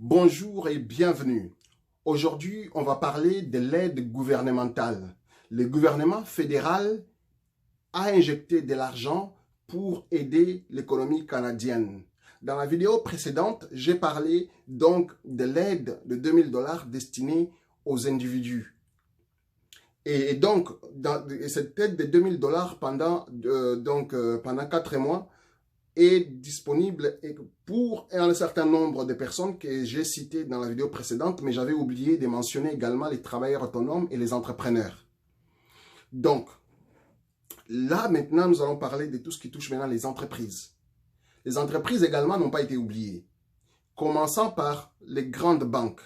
Bonjour et bienvenue. Aujourd'hui, on va parler de l'aide gouvernementale. Le gouvernement fédéral a injecté de l'argent pour aider l'économie canadienne. Dans la vidéo précédente, j'ai parlé donc de l'aide de 2000 $ destinée aux individus. Et donc, cette aide de 2000 $ pendant 4 mois est disponible pour un certain nombre de personnes que j'ai citées dans la vidéo précédente, mais j'avais oublié de mentionner également les travailleurs autonomes et les entrepreneurs. Donc, là maintenant, nous allons parler de tout ce qui touche maintenant les entreprises. Les entreprises également n'ont pas été oubliées. Commençant par les grandes banques.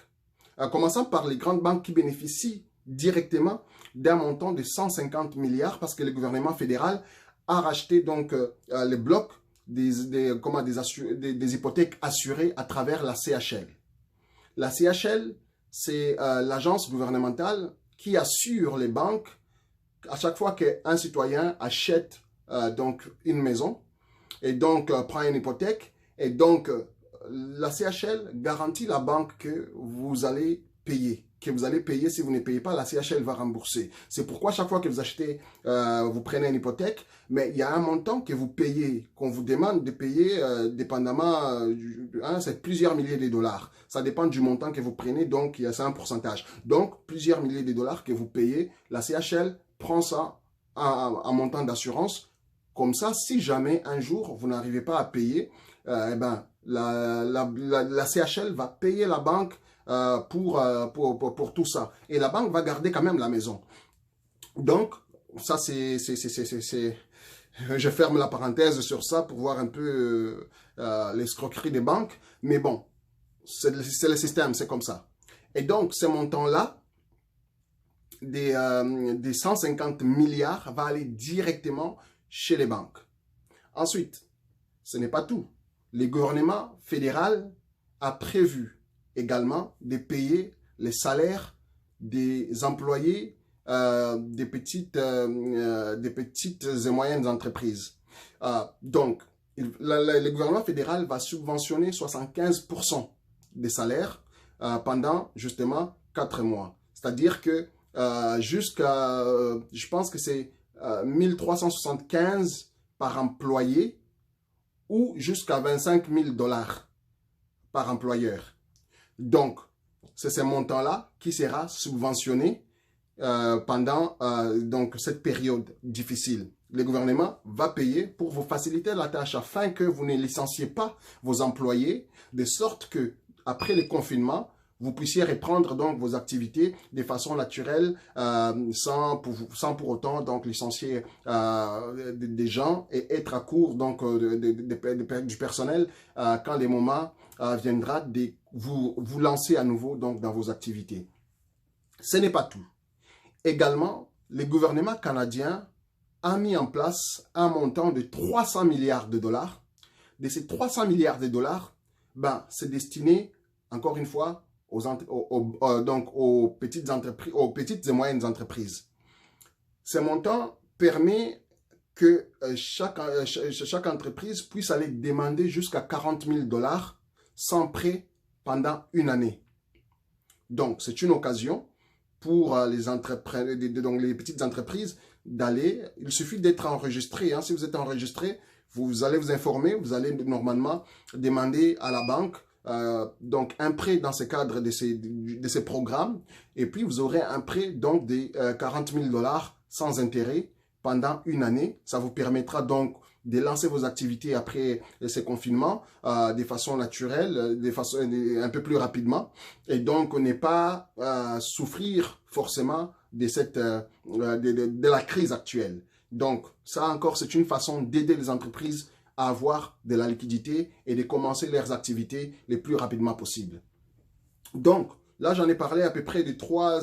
Commençant par les grandes banques qui bénéficient directement d'un montant de 150 milliards parce que le gouvernement fédéral a racheté donc les blocs des hypothèques assurées à travers la CHL. La CHL, c'est l'agence gouvernementale qui assure les banques à chaque fois qu'un citoyen achète donc une maison et donc prend une hypothèque. Et donc, la CHL garantit la banque que vous allez payer. Si vous ne payez pas, la CHL va rembourser. C'est pourquoi chaque fois que vous achetez, vous prenez une hypothèque, mais il y a un montant que vous payez, qu'on vous demande de payer dépendamment, c'est plusieurs milliers de dollars. Ça dépend du montant que vous prenez, donc c'est un pourcentage. Donc, plusieurs milliers de dollars que vous payez, la CHL prend ça en montant d'assurance. Comme ça, si jamais un jour vous n'arrivez pas à payer, la CHL va payer la banque pour tout ça. Et la banque va garder quand même la maison. Donc, ça c'est... Je ferme la parenthèse sur ça pour voir un peu l'escroquerie des banques. Mais bon, c'est le système, c'est comme ça. Et donc, ce montant-là, des 150 milliards, va aller directement chez les banques. Ensuite, ce n'est pas tout. Le gouvernement fédéral a prévu également de payer les salaires des employés des petites et moyennes entreprises. Donc, le gouvernement fédéral va subventionner 75% des salaires pendant justement 4 mois. C'est-à-dire que jusqu'à, je pense que c'est 1375 par employé ou jusqu'à 25 000 $ par employeur. Donc, c'est ce montant-là qui sera subventionné pendant donc cette période difficile. Le gouvernement va payer pour vous faciliter la tâche afin que vous ne licenciez pas vos employés, de sorte que après le confinement, vous puissiez reprendre donc vos activités de façon naturelle sans pour autant donc licencier des gens et être à court donc du personnel quand le moment viendra de vous lancer à nouveau donc dans vos activités. Ce n'est pas tout. Également, le gouvernement canadien a mis en place un montant de 300 milliards de dollars. De ces 300 milliards de dollars, c'est destiné, encore une fois, aux petites et moyennes entreprises. Ce montant permet que chaque entreprise puisse aller demander jusqu'à 40 000 $ sans prêt pendant une année. Donc, c'est une occasion pour les petites entreprises d'aller. Il suffit d'être enregistré. Si vous êtes enregistré, vous allez vous informer, vous allez normalement demander à la banque donc un prêt dans ce cadre de ces programmes, et puis vous aurez un prêt donc de 40 000 $ sans intérêt pendant une année. Ça vous permettra donc de lancer vos activités après ces confinements de façon naturelle, un peu plus rapidement, et donc ne pas souffrir forcément de la crise actuelle. Donc ça encore, c'est une façon d'aider les entreprises à avoir de la liquidité et de commencer leurs activités le plus rapidement possible. Donc, là, j'en ai parlé à peu près de trois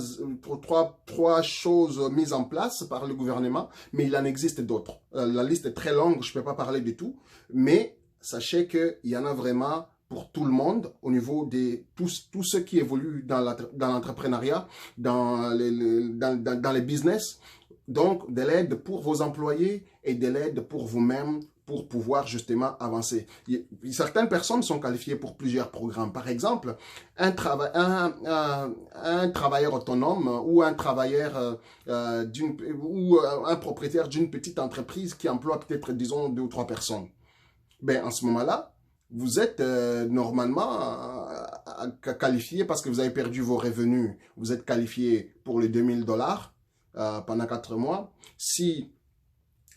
choses mises en place par le gouvernement, mais il en existe d'autres. La liste est très longue, je ne peux pas parler de tout, mais sachez qu'il y en a vraiment pour tout le monde au niveau de tous ceux qui évoluent dans l'entrepreneuriat, dans les business. Donc, de l'aide pour vos employés et de l'aide pour vous-même pour pouvoir justement avancer. Certaines personnes sont qualifiées pour plusieurs programmes. Par exemple, un travailleur autonome ou un travailleur ou un propriétaire d'une petite entreprise qui emploie peut-être, disons, 2 ou 3 personnes. Ben, en ce moment-là, vous êtes normalement qualifié parce que vous avez perdu vos revenus. Vous êtes qualifié pour les $2000 pendant 4 mois. Si,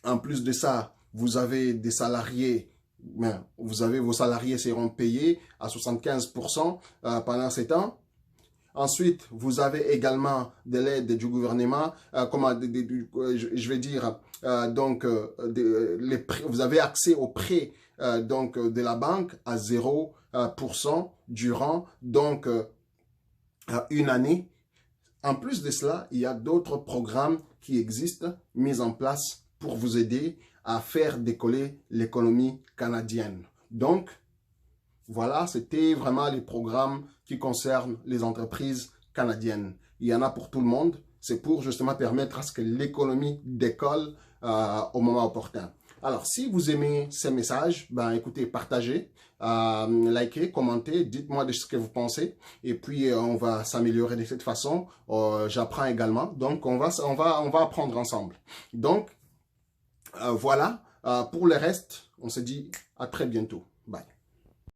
en plus de ça, vous avez des salariés, vos salariés seront payés à 75% pendant 7 ans. Ensuite, vous avez également de l'aide du gouvernement, je vais dire, vous avez accès aux prêts de la banque à 0% durant une année. En plus de cela, il y a d'autres programmes qui existent, mis en place pour vous aider à faire décoller l'économie canadienne. Donc, voilà, c'était vraiment les programmes qui concernent les entreprises canadiennes. Il y en a pour tout le monde. C'est pour justement permettre à ce que l'économie décolle au moment opportun. Alors, si vous aimez ces messages, ben écoutez, partagez, likez, commentez, dites-moi de ce que vous pensez. Et puis, on va s'améliorer de cette façon. J'apprends également. Donc, on va apprendre ensemble. Donc, voilà. Pour le reste, on se dit à très bientôt. Bye.